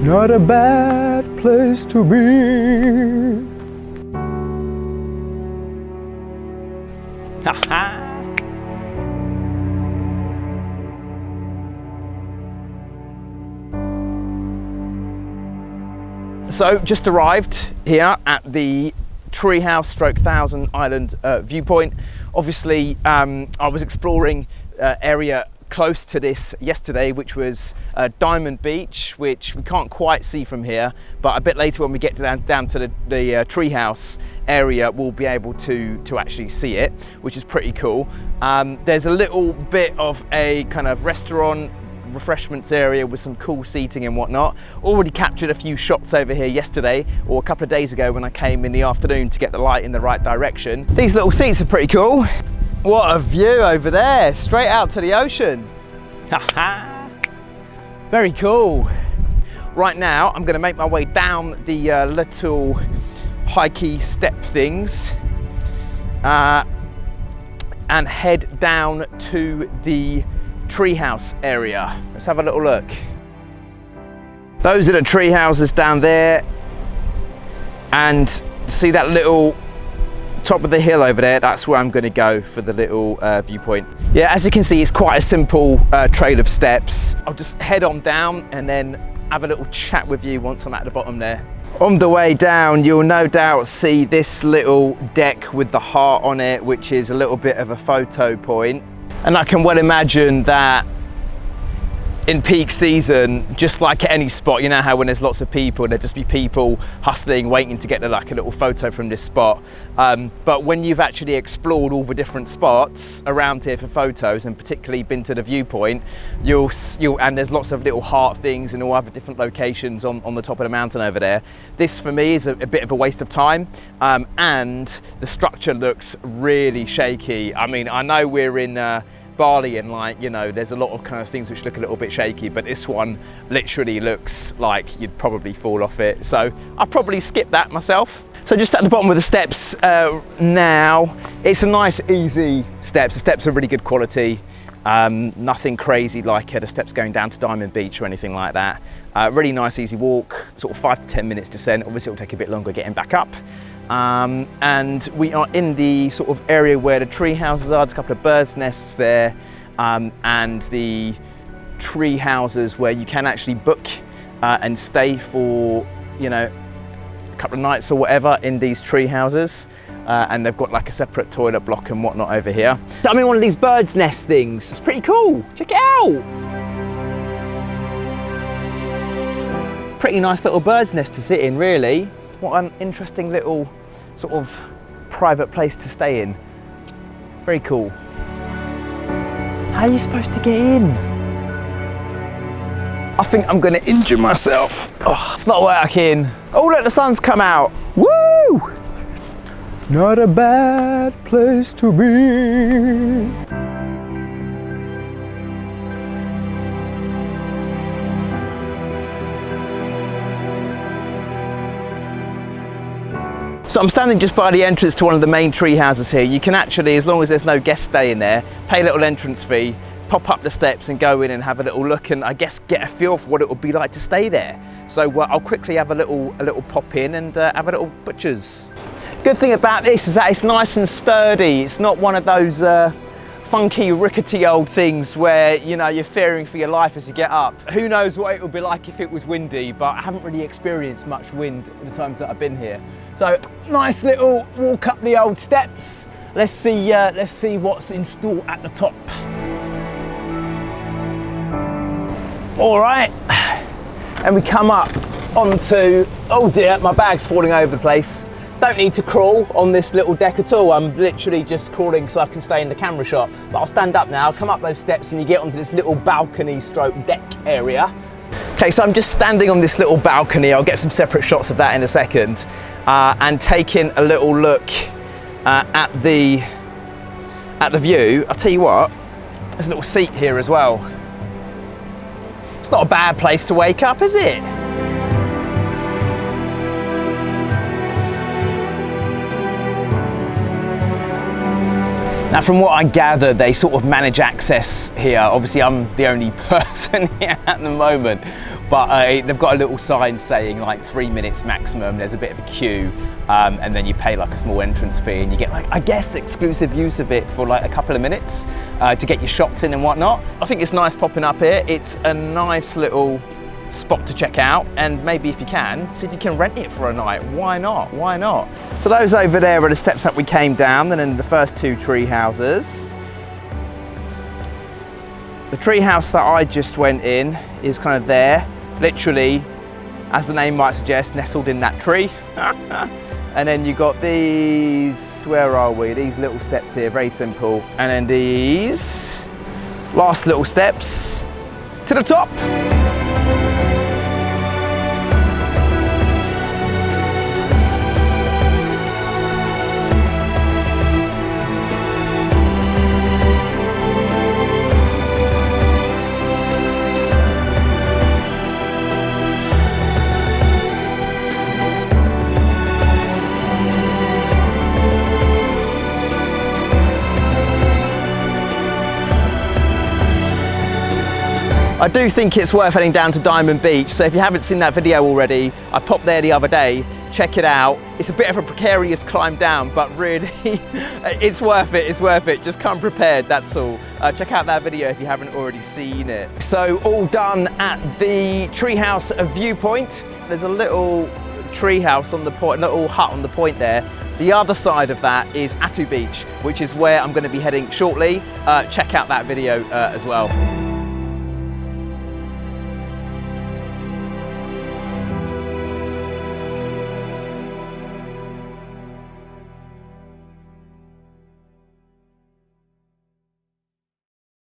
Not a bad place to be. So just arrived here at the Treehouse stroke 1000 Island Viewpoint. Obviously I was exploring area close to this yesterday, which was Diamond Beach, which we can't quite see from here, but a bit later when we get down to the Treehouse area, we'll be able to actually see it, which is pretty cool. There's a little bit of a kind of restaurant, refreshments area with some cool seating and whatnot. Already captured a few shots over here yesterday, or a couple of days ago when I came in the afternoon to get the light in the right direction. These little seats are pretty cool. What a view over there, straight out to the ocean. Very cool. Right now, I'm gonna make my way down the little hikey step things and head down to the treehouse area. Let's have a little look. Those are the tree houses down there, and see that little top of the hill over there, that's where I'm going to go for the little viewpoint. Yeah, as you can see, it's quite a simple trail of steps. I'll just head on down and then have a little chat with you once I'm at the bottom there. On the way down, you'll no doubt see this little deck with the heart on it, which is a little bit of a photo point. And I can well imagine that in peak season, just like at any spot, you know how when there's lots of people, there'd just be people hustling, waiting to get like a little photo from this spot. But when you've actually explored all the different spots around here for photos, and particularly been to the viewpoint, and there's lots of little heart things and all other different locations on the top of the mountain over there. This for me is a bit of a waste of time, and the structure looks really shaky. I mean, I know we're in Bali, and like, you know, there's a lot of kind of things which look a little bit shaky, but this one literally looks like you'd probably fall off it. So I'll probably skip that myself. So just at the bottom of the steps now, it's a nice easy steps. The steps are really good quality. Nothing crazy like the steps going down to Diamond Beach or anything like that. Really nice easy walk, sort of 5 to 10 minutes descent. Obviously it'll take a bit longer getting back up. And we are in the sort of area where the tree houses are. There's a couple of birds' nests there, and the tree houses where you can actually book and stay for, you know, a couple of nights or whatever in these tree houses. And they've got like a separate toilet block and whatnot over here. So I'm in one of these birds' nest things. It's pretty cool. Check it out. Pretty nice little bird's nest to sit in, really. What an interesting little sort of private place to stay in. Very cool. How are you supposed to get in? I think I'm gonna injure myself. Oh, it's not working. Oh look, the sun's come out. Woo! Not a bad place to be. So I'm standing just by the entrance to one of the main tree houses here. You can actually, as long as there's no guests staying there, pay a little entrance fee, pop up the steps and go in and have a little look, and I guess get a feel for what it would be like to stay there. So I'll quickly have a little pop in and have a little butchers. Good thing about this is that it's nice and sturdy. It's not one of those funky, rickety old things where, you know, you're fearing for your life as you get up. Who knows what it would be like if it was windy, but I haven't really experienced much wind in the times that I've been here. So nice little walk up the old steps. Let's see what's in store at the top. All right, and we come up onto, oh dear, my bag's falling over the place. Don't need to crawl on this little deck at all. I'm literally just crawling so I can stay in the camera shot. But I'll stand up now, come up those steps, and you get onto this little balcony stroke deck area. Okay, so I'm just standing on this little balcony. I'll get some separate shots of that in a second, and taking a little look at the view. I'll tell you what, there's a little seat here as well. It's not a bad place to wake up, is it? Now, from what I gather, they sort of manage access here. Obviously, I'm the only person here at the moment, but they've got a little sign saying like 3 minutes maximum. There's a bit of a queue, and then you pay like a small entrance fee, and you get like, I guess, exclusive use of it for like a couple of minutes to get your shots in and whatnot. I think it's nice popping up here. It's a nice little spot to check out, and maybe if you can, see if you can rent it for a night. Why not? Why not? So those over there are the steps up we came down, and then the first two tree houses. The tree house that I just went in is kind of there, literally, as the name might suggest, nestled in that tree. And then you got these, where are we? These little steps here, very simple. And then these last little steps to the top. I do think it's worth heading down to Diamond Beach, so if you haven't seen that video already, I popped there the other day, check it out. It's a bit of a precarious climb down, but really, it's worth it, just come prepared, that's all. Check out that video if you haven't already seen it. So, all done at the treehouse of Viewpoint. There's a little treehouse on the point, a little hut on the point there. The other side of that is Atuh Beach, which is where I'm going to be heading shortly. Check out that video as well.